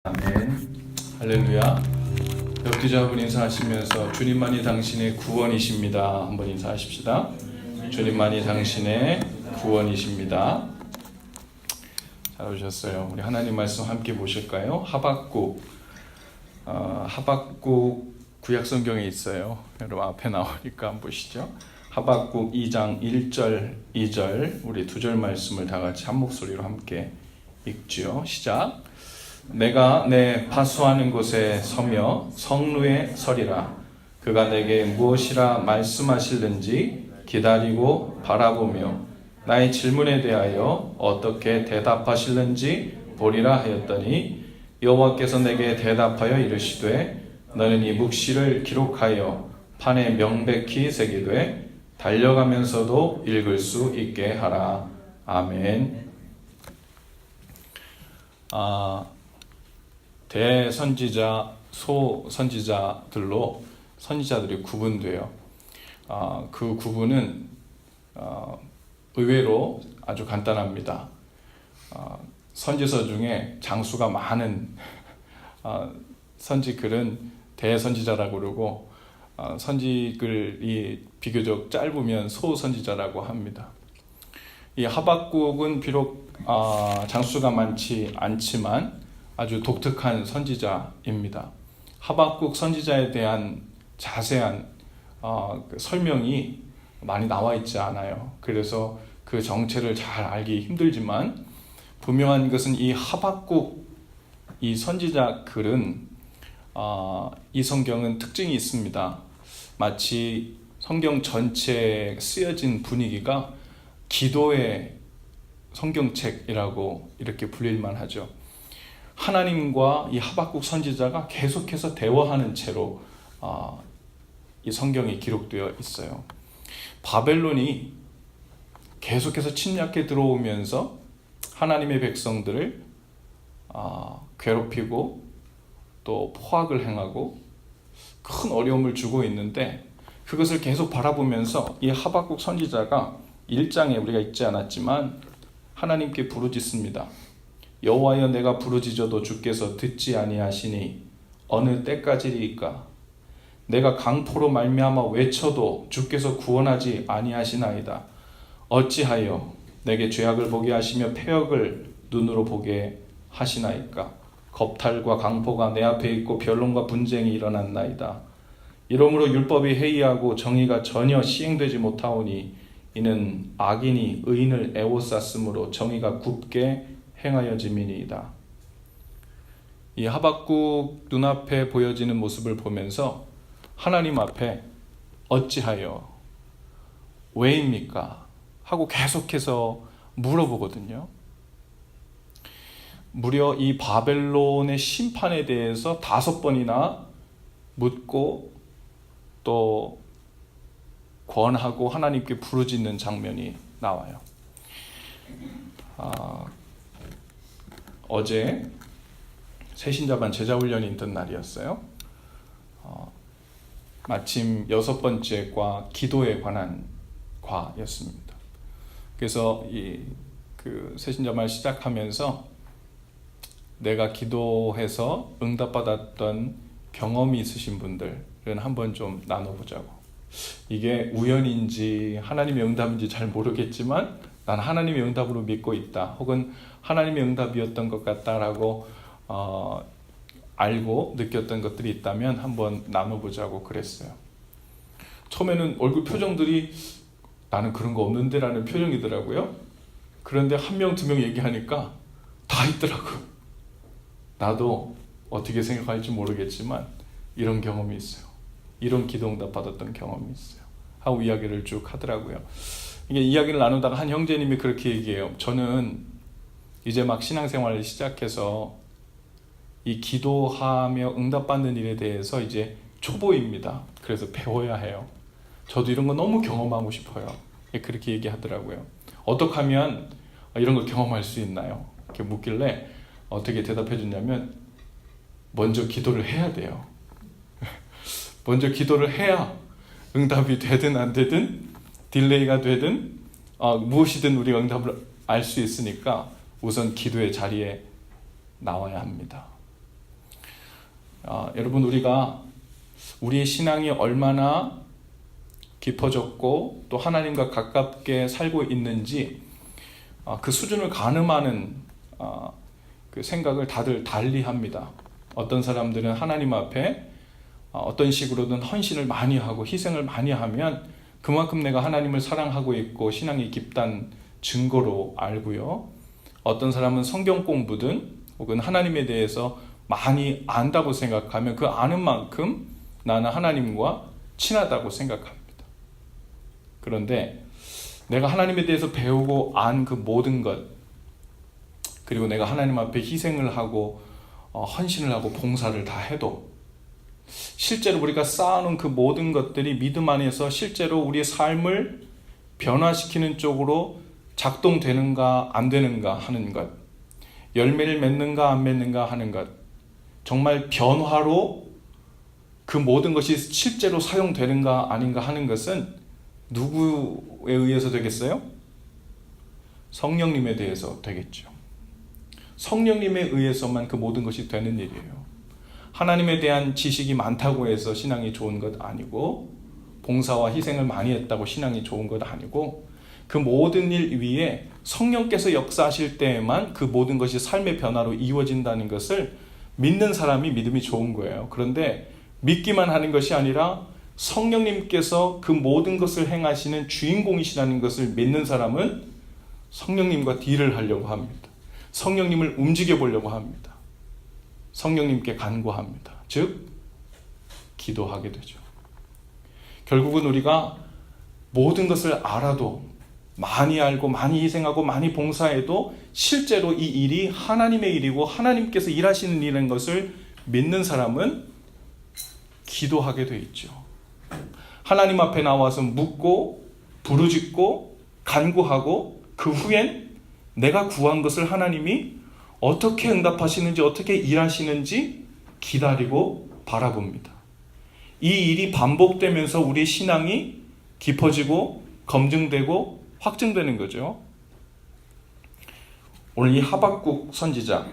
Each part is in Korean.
아멘. 할렐루야. 옆뒤자분 인사하시면서 주님만이 당신의 구원이십니다. 한번 인사하십시다. 주님만이 당신의 구원이십니다. 잘 오셨어요. 우리 하나님 말씀 함께 보실까요? 하박국 구약 성경에 있어요. 여러분 앞에 나오니까 한번 보시죠. 하박국 2장 1절 2절 우리 두 절 말씀을 다 같이 한 목소리로 함께 읽지요. 시작. 내가 내 파수하는 곳에 서며 성루에 서리라. 그가 내게 무엇이라 말씀하실는지 기다리고 바라보며 나의 질문에 대하여 어떻게 대답하실는지 보리라 하였더니 여호와께서 내게 대답하여 이르시되 너는 이 묵시를 기록하여 판에 명백히 새기되 달려가면서도 읽을 수 있게 하라. 아멘. 대선지자, 소선지자들로 선지자들이 구분돼요. 그 구분은 의외로 아주 간단합니다. 선지서 중에 장수가 많은 선지글은 대선지자라고 그러고 선지글이 비교적 짧으면 소선지자라고 합니다. 이 하박국은 비록 장수가 많지 않지만 아주 독특한 선지자입니다. 하박국 선지자에 대한 자세한 설명이 많이 나와 있지 않아요. 그래서 그 정체를 잘 알기 힘들지만 분명한 것은 이 하박국 이 선지자 글은 이 성경은 특징이 있습니다. 마치 성경 전체에 쓰여진 분위기가 기도의 성경책이라고 이렇게 불릴만 하죠. 하나님과 이 하박국 선지자가 계속해서 대화하는 채로 이 성경이 기록되어 있어요. 바벨론이 계속해서 침략해 들어오면서 하나님의 백성들을 괴롭히고 또 포악을 행하고 큰 어려움을 주고 있는데 그것을 계속 바라보면서 이 하박국 선지자가 1장에 우리가 읽지 않았지만 하나님께 부르짖습니다. 여호와여 내가 부르짖어도 주께서 듣지 아니하시니 어느 때까지리이까? 내가 강포로 말미암아 외쳐도 주께서 구원하지 아니하시나이다. 어찌하여 내게 죄악을 보게 하시며 패역을 눈으로 보게 하시나이까? 겁탈과 강포가 내 앞에 있고 변론과 분쟁이 일어났나이다. 이러므로 율법이 해이하고 정의가 전혀 시행되지 못하오니 이는 악인이 의인을 애워쌌으므로 정의가 굽게 행하여짐이니이다. 이 하박국 눈앞에 보여지는 모습을 보면서 하나님 앞에 어찌하여 왜입니까? 하고 계속해서 물어보거든요. 무려 이 바벨론의 심판에 대해서 5번이나 묻고 또 권하고 하나님께 부르짖는 장면이 나와요. 어제 새신자반 제자훈련이 있던 날이었어요. 마침 6번째 과 기도에 관한 과였습니다. 그래서 그 새신자반 시작하면서 내가 기도해서 응답받았던 경험이 있으신 분들은 한번 좀 나눠보자고. 이게 우연인지 하나님의 응답인지 잘 모르겠지만 난 하나님의 응답으로 믿고 있다. 혹은 하나님의 응답이었던 것 같다라고 알고 느꼈던 것들이 있다면 한번 나눠보자고 그랬어요. 처음에는 얼굴 표정들이 나는 그런 거 없는데 라는 표정이더라고요. 그런데 한 명, 2명 얘기하니까 다 있더라고요. 나도 어떻게 생각할지 모르겠지만 이런 경험이 있어요. 이런 기도 응답 받았던 경험이 있어요. 하고 이야기를 쭉 하더라고요. 이게 이야기를 나누다가 한 형제님이 그렇게 얘기해요. 저는 이제 막 신앙생활을 시작해서 이 기도하며 응답받는 일에 대해서 이제 초보입니다. 그래서 배워야 해요. 저도 이런 거 너무 경험하고 싶어요. 그렇게 얘기하더라고요. 어떻게 하면 이런 걸 경험할 수 있나요? 이렇게 묻길래 어떻게 대답해 줬냐면 먼저 기도를 해야 돼요. 먼저 기도를 해야 응답이 되든 안 되든 딜레이가 되든 무엇이든 우리가 응답을 알 수 있으니까 우선 기도의 자리에 나와야 합니다. 여러분, 우리가 우리의 신앙이 얼마나 깊어졌고 또 하나님과 가깝게 살고 있는지 그 수준을 가늠하는 그 생각을 다들 달리 합니다. 어떤 사람들은 하나님 앞에 어떤 식으로든 헌신을 많이 하고 희생을 많이 하면 그만큼 내가 하나님을 사랑하고 있고 신앙이 깊다는 증거로 알고요. 어떤 사람은 성경 공부든 혹은 하나님에 대해서 많이 안다고 생각하면 그 아는 만큼 나는 하나님과 친하다고 생각합니다. 그런데 내가 하나님에 대해서 배우고 안 그 모든 것, 그리고 내가 하나님 앞에 희생을 하고 헌신을 하고 봉사를 다 해도 실제로 우리가 쌓아놓은 그 모든 것들이 믿음 안에서 실제로 우리의 삶을 변화시키는 쪽으로 작동되는가 안 되는가 하는 것, 열매를 맺는가 안 맺는가 하는 것, 정말 변화로 그 모든 것이 실제로 사용되는가 아닌가 하는 것은 누구에 의해서 되겠어요? 성령님에 대해서 되겠죠. 성령님에 의해서만 그 모든 것이 되는 일이에요. 하나님에 대한 지식이 많다고 해서 신앙이 좋은 것 아니고, 봉사와 희생을 많이 했다고 신앙이 좋은 것 아니고, 그 모든 일 위에 성령께서 역사하실 때에만 그 모든 것이 삶의 변화로 이루어진다는 것을 믿는 사람이 믿음이 좋은 거예요. 그런데 믿기만 하는 것이 아니라 성령님께서 그 모든 것을 행하시는 주인공이시라는 것을 믿는 사람은 성령님과 딜을 하려고 합니다. 성령님을 움직여 보려고 합니다. 성령님께 간구합니다. 즉 기도하게 되죠. 결국은 우리가 모든 것을 알아도, 많이 알고 많이 희생하고 많이 봉사해도 실제로 이 일이 하나님의 일이고 하나님께서 일하시는 일인 것을 믿는 사람은 기도하게 돼 있죠. 하나님 앞에 나와서 묻고 부르짖고 간구하고 그 후엔 내가 구한 것을 하나님이 어떻게 응답하시는지 어떻게 일하시는지 기다리고 바라봅니다. 이 일이 반복되면서 우리 신앙이 깊어지고 검증되고 확증되는 거죠. 오늘 이 하박국 선지자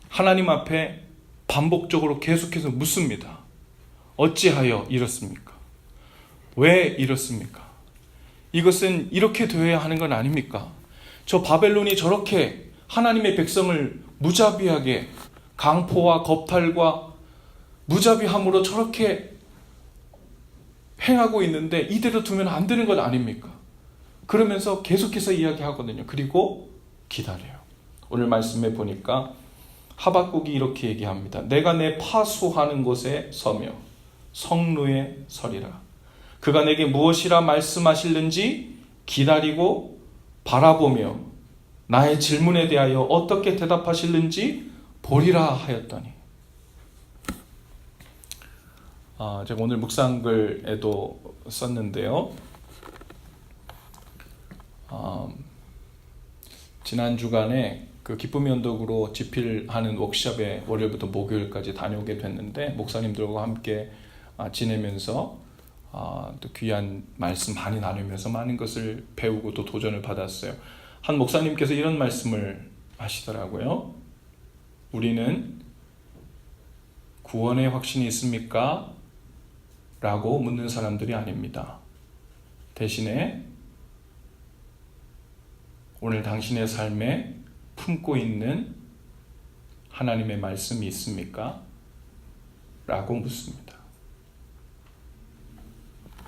하나님 앞에 반복적으로 계속해서 묻습니다. 어찌하여 이렇습니까? 왜 이렇습니까? 이것은 이렇게 되어야 하는 건 아닙니까? 저 바벨론이 저렇게 하나님의 백성을 무자비하게 강포와 겁탈과 무자비함으로 저렇게 행하고 있는데 이대로 두면 안 되는 것 아닙니까? 그러면서 계속해서 이야기하거든요. 그리고 기다려요. 오늘 말씀에 보니까 하박국이 이렇게 얘기합니다. 내가 내 파수하는 곳에 서며 성루에 서리라. 그가 내게 무엇이라 말씀하실는지 기다리고 바라보며 나의 질문에 대하여 어떻게 대답하실는지 보리라 하였더니. 제가 오늘 묵상글에도 썼는데요. 지난 주간에 그 기쁨의 언덕으로 집필하는 워크숍에 월요일부터 목요일까지 다녀오게 됐는데 목사님들과 함께 지내면서 또 귀한 말씀 많이 나누면서 많은 것을 배우고 또 도전을 받았어요. 한 목사님께서 이런 말씀을 하시더라고요. 우리는 구원의 확신이 있습니까? 라고 묻는 사람들이 아닙니다. 대신에 오늘 당신의 삶에 품고 있는 하나님의 말씀이 있습니까? 라고 묻습니다.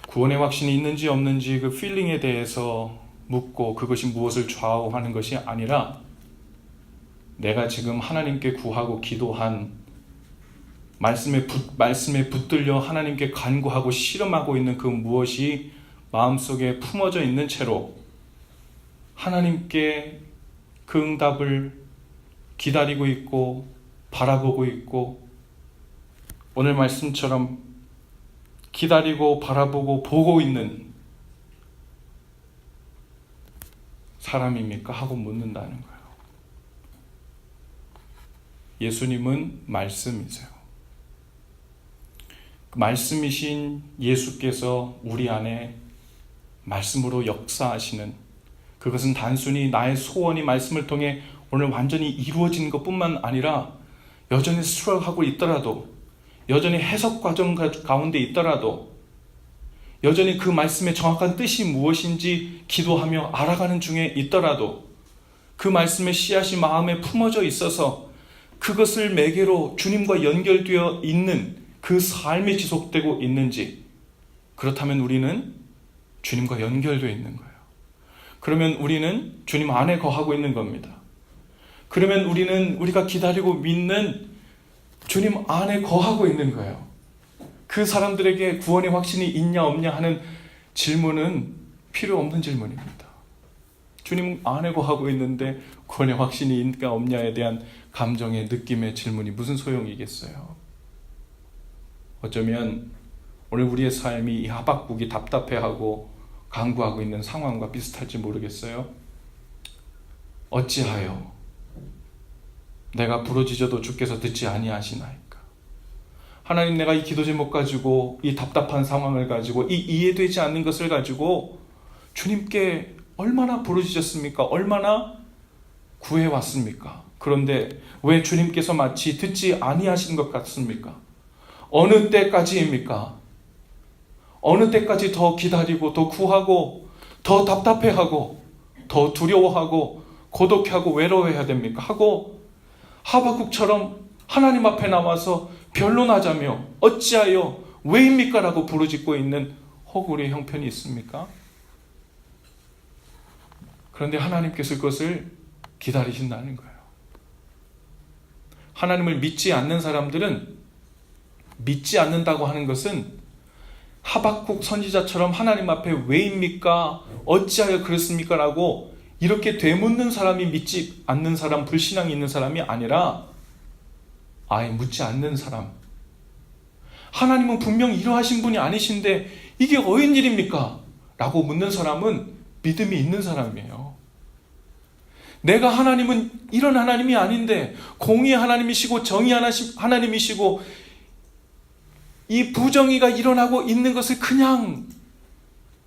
구원의 확신이 있는지 없는지 그 필링에 대해서 묻고 그것이 무엇을 좌우하는 것이 아니라 내가 지금 하나님께 구하고 기도한 말씀에 붙들려 하나님께 간구하고 씨름하고 있는 그 무엇이 마음속에 품어져 있는 채로 하나님께 그 응답을 기다리고 있고 바라보고 있고 오늘 말씀처럼 기다리고 바라보고 보고 있는 사람입니까? 하고 묻는다는 거예요. 예수님은 말씀이세요. 말씀이신 예수께서 우리 안에 말씀으로 역사하시는, 그것은 단순히 나의 소원이 말씀을 통해 오늘 완전히 이루어진 것뿐만 아니라 여전히 스트럭하고 있더라도, 여전히 해석 과정 가운데 있더라도, 여전히 그 말씀의 정확한 뜻이 무엇인지 기도하며 알아가는 중에 있더라도, 그 말씀의 씨앗이 마음에 품어져 있어서 그것을 매개로 주님과 연결되어 있는 그 삶이 지속되고 있는지, 그렇다면 우리는 주님과 연결되어 있는 거예요. 그러면 우리는 주님 안에 거하고 있는 겁니다. 그러면 우리는 우리가 기다리고 믿는 주님 안에 거하고 있는 거예요. 그 사람들에게 구원의 확신이 있냐 없냐 하는 질문은 필요 없는 질문입니다. 주님 안에 거하고 있는데 구원의 확신이 있냐 없냐에 대한 감정의 느낌의 질문이 무슨 소용이겠어요? 어쩌면 오늘 우리의 삶이 이 하박국이 답답해하고 간구하고 있는 상황과 비슷할지 모르겠어요. 어찌하여 내가 부르짖어도 주께서 듣지 아니하시나이까? 하나님, 내가 이 기도 제목 가지고, 이 답답한 상황을 가지고, 이 이해되지 않는 것을 가지고 주님께 얼마나 부르짖었습니까? 얼마나 구해왔습니까? 그런데 왜 주님께서 마치 듣지 아니하신 것 같습니까? 어느 때까지입니까? 어느 때까지 더 기다리고, 더 구하고, 더 답답해하고, 더 두려워하고, 고독하고 외로워해야 됩니까? 하고 하박국처럼 하나님 앞에 나와서 변론하자며 어찌하여 왜입니까? 라고 부르짖고 있는 허구의 형편이 있습니까? 그런데 하나님께서 그것을 기다리신다는 거예요. 하나님을 믿지 않는 사람들은, 믿지 않는다고 하는 것은 하박국 선지자처럼 하나님 앞에 왜입니까? 어찌하여 그렇습니까? 라고 이렇게 되묻는 사람이 믿지 않는 사람, 불신앙이 있는 사람이 아니라 아예 묻지 않는 사람. 하나님은 분명 이러하신 분이 아니신데 이게 웬일입니까? 라고 묻는 사람은 믿음이 있는 사람이에요. 내가 하나님은 이런 하나님이 아닌데, 공의의 하나님이시고 정의의 하나님이시고 이 부정의가 일어나고 있는 것을 그냥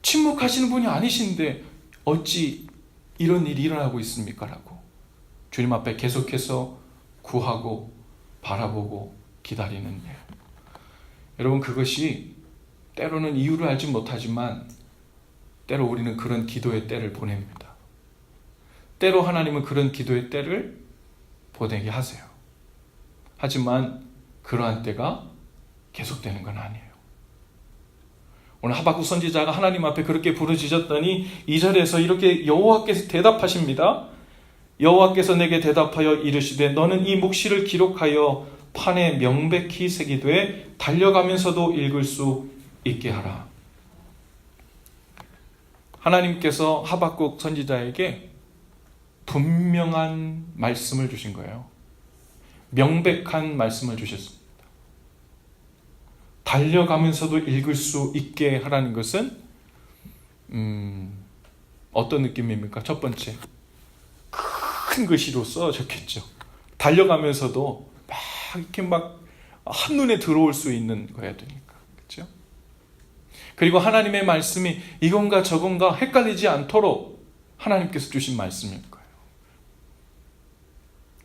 침묵하시는 분이 아니신데 어찌 이런 일이 일어나고 있습니까? 라고 주님 앞에 계속해서 구하고 바라보고 기다리는 일. 여러분, 그것이 때로는 이유를 알지 못하지만 때로 우리는 그런 기도의 때를 보냅니다. 때로 하나님은 그런 기도의 때를 보내게 하세요. 하지만 그러한 때가 계속되는 건 아니에요. 오늘 하박국 선지자가 하나님 앞에 그렇게 부르짖었더니 2절에서 이렇게 여호와께서 대답하십니다. 여호와께서 내게 대답하여 이르시되 너는 이 묵시를 기록하여 판에 명백히 새기되 달려가면서도 읽을 수 있게 하라. 하나님께서 하박국 선지자에게 분명한 말씀을 주신 거예요. 명백한 말씀을 주셨습니다. 달려가면서도 읽을 수 있게 하라는 것은 어떤 느낌입니까? 첫 번째, 큰 글씨로 써졌겠죠. 달려가면서도 막 이렇게 막 한눈에 들어올 수 있는 거야 되니까. 그렇죠? 그리고 하나님의 말씀이 이건가 저건가 헷갈리지 않도록 하나님께서 주신 말씀일 거예요.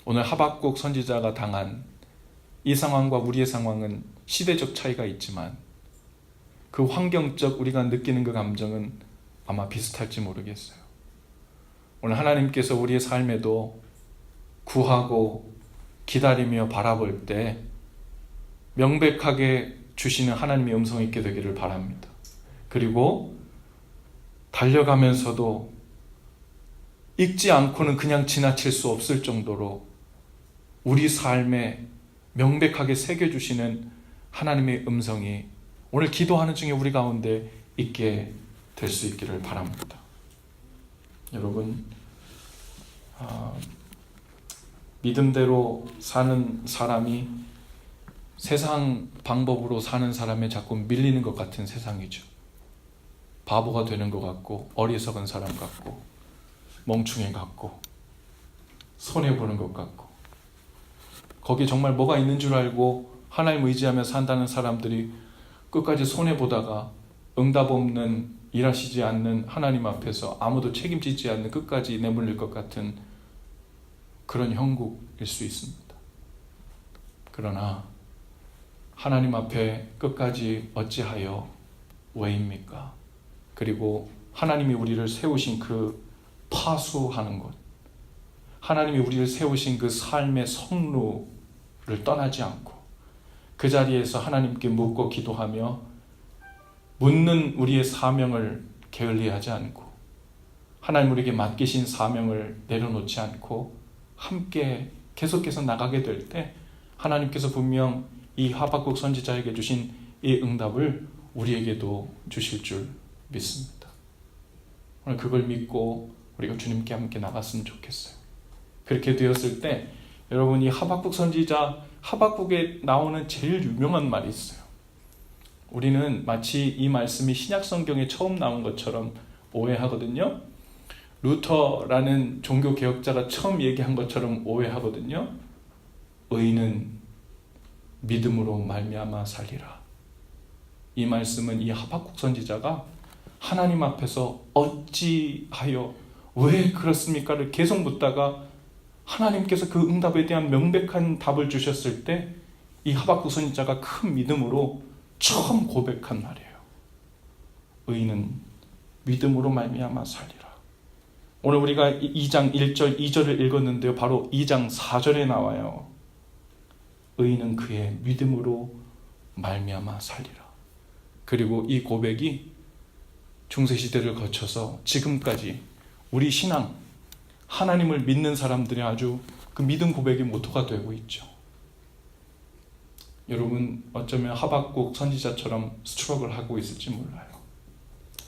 오늘 하박국 선지자가 당한 이 상황과 우리의 상황은 시대적 차이가 있지만 그 환경적 우리가 느끼는 그 감정은 아마 비슷할지 모르겠어요. 오늘 하나님께서 우리의 삶에도 구하고 기다리며 바라볼 때 명백하게 주시는 하나님의 음성이 있게 되기를 바랍니다. 그리고 달려가면서도 읽지 않고는 그냥 지나칠 수 없을 정도로 우리 삶에 명백하게 새겨주시는 하나님의 음성이 오늘 기도하는 중에 우리 가운데 있게 될 수 있기를 바랍니다. 여러분, 믿음대로 사는 사람이 세상 방법으로 사는 사람에 자꾸 밀리는 것 같은 세상이죠. 바보가 되는 것 같고 어리석은 사람 같고 멍충이 같고 손해보는 것 같고 거기에 정말 뭐가 있는 줄 알고 하나님 의지하며 산다는 사람들이 끝까지 손해보다가 응답 없는, 일하시지 않는 하나님 앞에서 아무도 책임지지 않는 끝까지 내몰릴 것 같은 그런 형국일 수 있습니다. 그러나 하나님 앞에 끝까지 어찌하여 왜입니까? 그리고 하나님이 우리를 세우신 그 파수하는 것, 하나님이 우리를 세우신 그 삶의 성루를 떠나지 않고 그 자리에서 하나님께 묻고 기도하며 묻는 우리의 사명을 게을리하지 않고 하나님 우리에게 맡기신 사명을 내려놓지 않고 함께 계속해서 나가게 될 때 하나님께서 분명 이 하박국 선지자에게 주신 이 응답을 우리에게도 주실 줄 믿습니다. 오늘 그걸 믿고 우리가 주님께 함께 나갔으면 좋겠어요. 그렇게 되었을 때 여러분, 이 하박국 선지자 하박국에 나오는 제일 유명한 말이 있어요. 우리는 마치 이 말씀이 신약 성경에 처음 나온 것처럼 오해하거든요. 루터라는 종교 개혁자가 처음 얘기한 것처럼 오해하거든요. 의인은 믿음으로 말미암아 살리라. 이 말씀은 이 하박국 선지자가 하나님 앞에서 어찌하여 왜 그렇습니까를 계속 묻다가 하나님께서 그 응답에 대한 명백한 답을 주셨을 때 이 하박국 선지자가 큰 믿음으로 처음 고백한 말이에요. 의인은 믿음으로 말미암아 살리라. 오늘 우리가 2장 1절 2절을 읽었는데요, 바로 2장 4절에 나와요. 의인은 그의 믿음으로 말미암아 살리라. 그리고 이 고백이 중세시대를 거쳐서 지금까지 우리 신앙, 하나님을 믿는 사람들의 아주 그 믿음 고백의 모토가 되고 있죠. 여러분, 어쩌면 하박국 선지자처럼 스트럭을 하고 있을지 몰라요.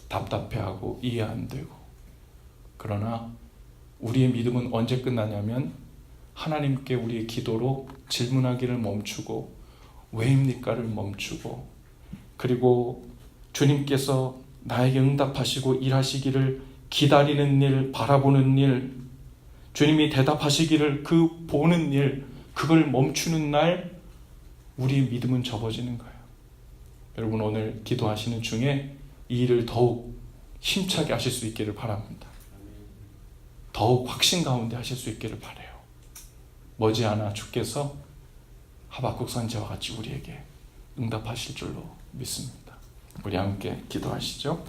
답답해하고 이해 안 되고. 그러나 우리의 믿음은 언제 끝나냐면 하나님께 우리의 기도로 질문하기를 멈추고 왜입니까를 멈추고, 그리고 주님께서 나에게 응답하시고 일하시기를 기다리는 일, 바라보는 일, 주님이 대답하시기를 그 보는 일, 그걸 멈추는 날 우리의 믿음은 접어지는 거예요. 여러분, 오늘 기도하시는 중에 이 일을 더욱 힘차게 하실 수 있기를 바랍니다. 더욱 확신 가운데 하실 수 있기를 바라요. 머지않아 주께서 하박국 선지자와 같이 우리에게 응답하실 줄로 믿습니다. 우리 함께 기도하시죠.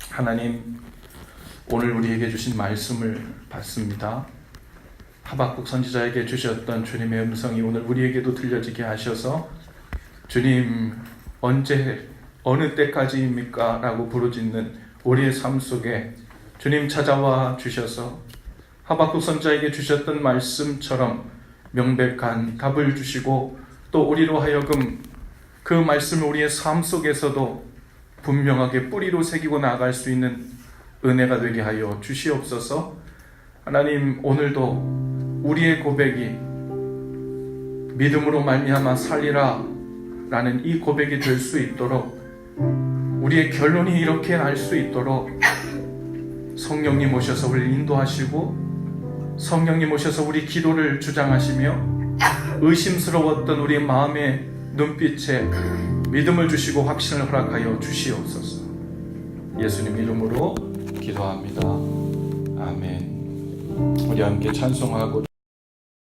하나님, 오늘 우리에게 주신 말씀을 받습니다. 하박국 선지자에게 주셨던 주님의 음성이 오늘 우리에게도 들려지게 하셔서 주님, 언제 어느 때까지입니까? 라고 부르짖는 우리의 삶 속에 주님 찾아와 주셔서 하박국 선지자에게 주셨던 말씀처럼 명백한 답을 주시고 또 우리로 하여금 그 말씀을 우리의 삶 속에서도 분명하게 뿌리로 새기고 나아갈 수 있는 은혜가 되게 하여 주시옵소서. 하나님, 오늘도 우리의 고백이 믿음으로 말미암아 살리라 라는 이 고백이 될 수 있도록, 우리의 결론이 이렇게 날 수 있도록 성령님 오셔서 우리를 인도하시고 성령님 오셔서 우리 기도를 주장하시며 의심스러웠던 우리의 마음의 눈빛에 믿음을 주시고 확신을 허락하여 주시옵소서. 예수님 이름으로 기도합니다. 아멘. 우리 함께 찬송하고